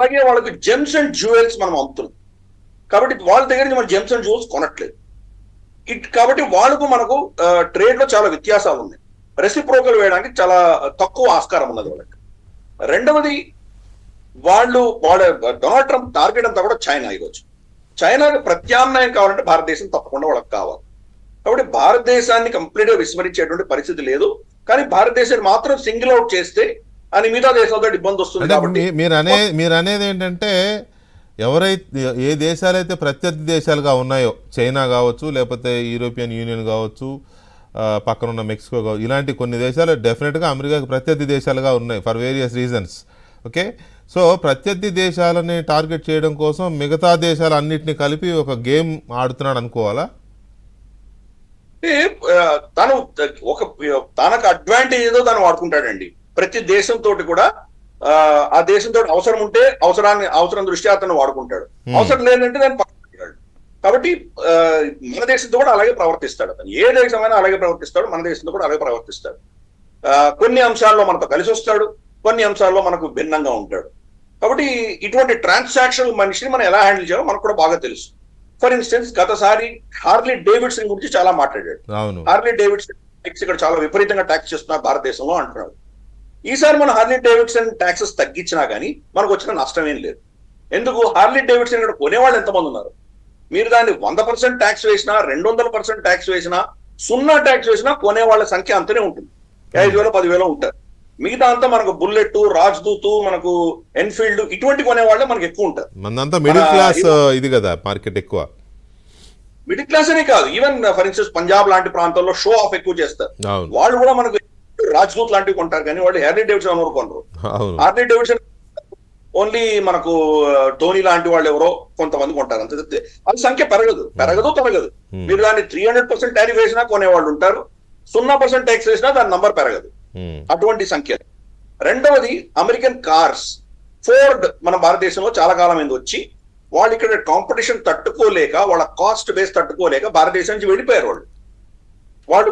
అలాగే వాళ్ళకి Gems and jewels మనం అమ్ముతున్నాం. కాబట్టి వాళ్ళ దగ్గర నుంచి మనం జెమ్స్ అండ్ జ్యువెల్స్ కొనట్లేదు. కాబట్టి వాళ్ళకు మనకు ట్రేడ్ లో చాలా వ్యత్యాసాలు ఉన్నాయి. రెసిప్రోకల్ వేయడానికి చాలా తక్కువ ఆస్కారం ఉన్నది వాళ్ళకి. రెండవది, వాళ్ళ డొనాల్డ్ ట్రంప్ టార్గెట్ అంతా కూడా చైనా. ఈరోజు చైనాకి ప్రత్యామ్నాయం కావాలంటే భారతదేశం తప్పకుండా వాళ్ళకి కావాలి. కాబట్టి భారతదేశాన్ని కంప్లీట్ గా విస్మరించేటువంటి పరిస్థితి లేదు. కానీ భారతదేశాన్ని మాత్రం సింగిల్ అవుట్ చేస్తే అని మిగతా దేశాలతో ఇబ్బంది వస్తుంది. కాబట్టి మీరు అనేది ఏంటంటే, ఎవరైతే ఏ దేశాలైతే ప్రత్యర్థి దేశాలుగా ఉన్నాయో, చైనా కావచ్చు, లేకపోతే యూరోపియన్ యూనియన్ కావచ్చు, పక్కనున్న మెక్సికో కావచ్చు, ఇలాంటి కొన్ని దేశాలు డెఫినెట్గా అమెరికాకి ప్రత్యర్థి దేశాలుగా ఉన్నాయి for various reasons. Okay, so ప్రత్యర్థి దేశాలని టార్గెట్ చేయడం కోసం మిగతా దేశాలన్నింటినీ కలిపి ఒక గేమ్ ఆడుతున్నాడు అనుకోవాలా? తను తనకు అడ్వాంటేజ్ ఏదో తను వాడుకుంటాడండి. ప్రతి దేశంతో కూడా ఆ దేశంతో అవసరం ఉంటే అవసరం దృష్ట్యా అతను వాడుకుంటాడు, అవసరం లేదంటే దాన్ని పక్కన పెట్టాడు. కాబట్టి మన దేశంతో కూడా అలాగే ప్రవర్తిస్తాడు. అతను ఏ దేశమైనా అలాగే ప్రవర్తిస్తాడు, మన దేశంతో కూడా అలాగే ప్రవర్తిస్తాడు. కొన్ని అంశాల్లో మనతో కలిసి వస్తాడు, కొన్ని అంశాల్లో మనకు భిన్నంగా ఉంటాడు. కాబట్టి ఇటువంటి ట్రాన్సాక్షన్ మనిషిని మనం ఎలా హ్యాండిల్ చేయాలో మనకు కూడా బాగా తెలుసు. ఫర్ ఇన్స్టెన్స్, గతసారి హార్లీ డేవిడ్సన్ గురించి చాలా మాట్లాడాడు. హార్లీ డేవిడ్సన్ ఇక్కడ చాలా విపరీతంగా ట్యాక్స్ చేస్తున్నారు భారతదేశంలో అంటున్నాడు. ఈసారి మన హార్లీ డేవిడ్సన్ ట్యాక్సెస్ తగ్గించినా కానీ మనకు వచ్చిన నష్టం ఏం లేదు. ఎందుకు? హార్లీ డేవిడ్సన్ ఇక్కడ కొనేవాళ్ళు ఎంతమంది ఉన్నారు? మీరు దాన్ని 100% ట్యాక్స్ వేసినా, 200% ట్యాక్స్ వేసినా, 0 ట్యాక్స్ వేసినా కొనేవాళ్ళ సంఖ్య అంతనే ఉంటుంది. 5,000 10,000 ఉంటారు. మిగతా అంతా మనకు బుల్లెట్, రాజ్దూత్, మనకు ఎన్ఫీల్డ్ ఇటువంటి కొనేవాళ్ళే మనకు ఎక్కువ ఉంటారు. మనంతా మిడిల్ క్లాస్ ఇది కదా మార్కెట్ ఎక్కువ. మిడిల్ క్లాస్ అనే కాదు, ఈవెన్ ఫర్ ఇన్స్టెన్స్ పంజాబ్ లాంటి ప్రాంతాల్లో షో ఆఫ్ ఎక్కువ చేస్తారు. వాళ్ళు కూడా మనకు రాజ్దూత్ లాంటివి కొంటారు, కానీ వాళ్ళు హార్లీ డేవిడ్సన్ ఎవరు కొనరు. హార్లీ డేవిడ్సన్ ఓన్లీ మనకు టోనీ లాంటి వాళ్ళు ఎవరో కొంతమంది కొంటారు అంతే చెప్తే అది సంఖ్య పెరగదు. మీరు దాన్ని 300% టారిఫ్ వేసినా కొనేవాళ్ళు ఉంటారు, 0% ట్యాక్స్ వేసినా దాని నంబర్ పెరగదు. అటువంటి సంఖ్య. రెండవది, అమెరికన్ కార్స్, ఫోర్డ్ మన భారతదేశంలో చాలా కాలం మీద వచ్చి వాళ్ళు ఇక్కడ కాంపిటీషన్ తట్టుకోలేక, వాళ్ళ కాస్ట్ బేస్ తట్టుకోలేక భారతదేశం నుంచి వెళ్ళిపోయారు. వాళ్ళు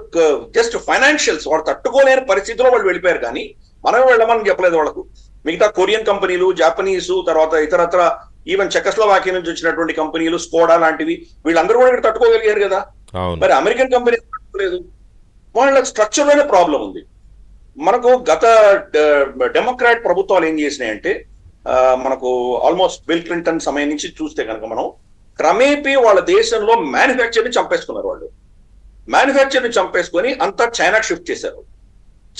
జస్ట్ ఫైనాన్షియల్స్ వాళ్ళు తట్టుకోలేని పరిస్థితిలో వాళ్ళు వెళ్ళిపోయారు. కానీ మనమే వెళ్ళమని చెప్పలేదు వాళ్ళకు. మిగతా కొరియన్ కంపెనీలు, జాపనీసు, తర్వాత ఇతరత్ర ఈవెన్ చెకస్లోవాకియా నుంచి వచ్చినటువంటి కంపెనీలు, స్కోడా లాంటివి, వీళ్ళందరూ కూడా ఇక్కడ తట్టుకోగలిగారు కదా. మరి అమెరికన్ కంపెనీ తట్టుకోలేదు. వాళ్ళ స్ట్రక్చర్ లోనే ప్రాబ్లం ఉంది. మనకు గత డెమోక్రాట్ ప్రభుత్వాలు ఏం చేసినాయంటే, మనకు ఆల్మోస్ట్ బిల్ క్లింటన్ సమయం నుంచి చూస్తే కనుక మనం క్రమేపీ వాళ్ళ దేశంలో మ్యానుఫ్యాక్చర్ని చంపేసుకున్నారు. వాళ్ళు మ్యానుఫ్యాక్చర్ని చంపేసుకొని అంతా చైనాకి షిఫ్ట్ చేశారు.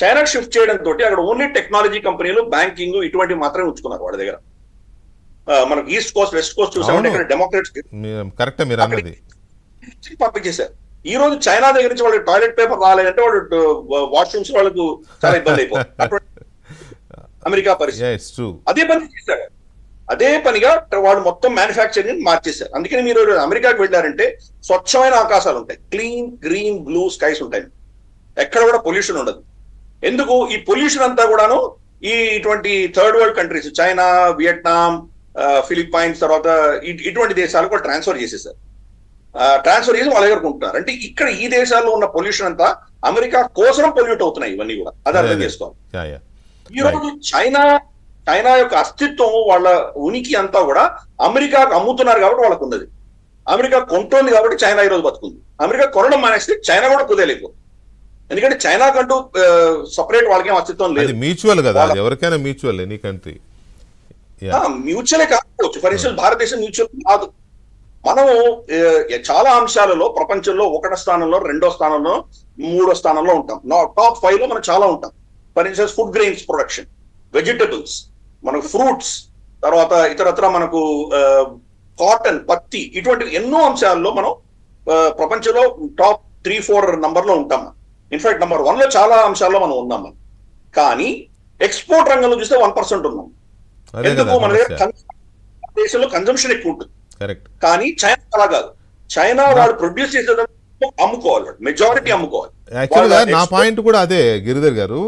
చైనాకి షిఫ్ట్ చేయడంతో అక్కడ ఓన్లీ టెక్నాలజీ కంపెనీలు, బ్యాంకింగ్ ఇటువంటివి మాత్రమే ఉంచుకున్నారు వాళ్ళ దగ్గర. మనకు ఈస్ట్ కోస్ట్, వెస్ట్ కోస్ట్ చూసామంటే ఇక్కడ డెమోక్రాట్స్ పంపించేశారు. ఈ రోజు చైనా దగ్గర నుంచి వాళ్ళకి టాయిలెట్ పేపర్ రాలేదంటే వాళ్ళు వాష్రూమ్స్ వాళ్ళకు చాలా ఇబ్బంది అయిపోతుంది. అమెరికా పరిస్థితి అదే పని చేశారు. అదే పనిగా వాళ్ళు మొత్తం మ్యానుఫ్యాక్చరింగ్ మార్చేశారు. అందుకని మీరు అమెరికాకి వెళ్ళారంటే స్వచ్ఛమైన ఆకాశాలు ఉంటాయి, క్లీన్ గ్రీన్ బ్లూ స్కైస్ ఉంటాయి, ఎక్కడ కూడా పొల్యూషన్ ఉండదు. ఎందుకు? ఈ పొల్యూషన్ అంతా కూడాను ఇటువంటి third world countries, China, Vietnam, Philippines, తర్వాత ఇటువంటి దేశాలకు కూడా ట్రాన్స్ఫర్ చేసేసారు. ట్రాన్స్ఫర్ చేసి వాళ్ళ దగ్గర ఉంటున్నారు. అంటే ఇక్కడ ఈ దేశాల్లో ఉన్న పొల్యూషన్ అంతా అమెరికా కోసం పొల్యూట్ అవుతున్నాయి. ఇవన్నీ కూడా అది అర్థం చేసుకోవాలి. ఈ రోజు చైనా యొక్క అస్తిత్వం, వాళ్ళ ఉనికి అంతా కూడా అమెరికాకు అమ్ముతున్నారు కాబట్టి వాళ్ళకు ఉన్నది. అమెరికా కొంటోంది కాబట్టి చైనా ఈ రోజు బతుకుంది. అమెరికా కొనడం మానేస్తే చైనా కూడా కుదేలేదు. ఎందుకంటే చైనా కంటూ సపరేట్ వాళ్ళకేం అస్తిత్వం లేదు. మ్యూచువల్ కదా, ఎవరికైనా మ్యూచువల్, ఎనీ కంట్రీ మ్యూచువలే కాకపోవచ్చు. ఫర్ ఇన్స్టెన్స్ భారతదేశం మ్యూచువల్ కాదు. మనము చాలా అంశాలలో ప్రపంచంలో 1వ స్థానంలో, 2వ స్థానంలో, 3వ స్థానంలో ఉంటాం. టాప్ 5 లో మనం చాలా ఉంటాం. For instance food grains production, vegetables, మనకు ఫ్రూట్స్, తర్వాత ఇతరత్ర మనకు కాటన్, పత్తి, ఇటువంటి ఎన్నో అంశాల్లో మనం ప్రపంచంలో టాప్ 3-4 నంబర్లో ఉంటాం. ఇన్ఫాక్ట్ నంబర్ 1 లో చాలా అంశాల్లో మనం ఉన్నాం. కానీ ఎక్స్పోర్ట్ రంగంలో చూస్తే 1% ఉన్నాం. ఎందుకు? మన దగ్గర దేశంలో కన్జంప్షన్ ఎక్కువ ఉంటుంది. కానీ చైనా అలా కాదు. చైనా వాళ్ళు ప్రొడ్యూస్ చేసేదాన్ని అమ్ముకోవాలి, మెజారిటీ అమ్ముకోవాలి. యాక్చువల్గా నా పాయింట్ కూడా అదే గిరిధర్ గారు.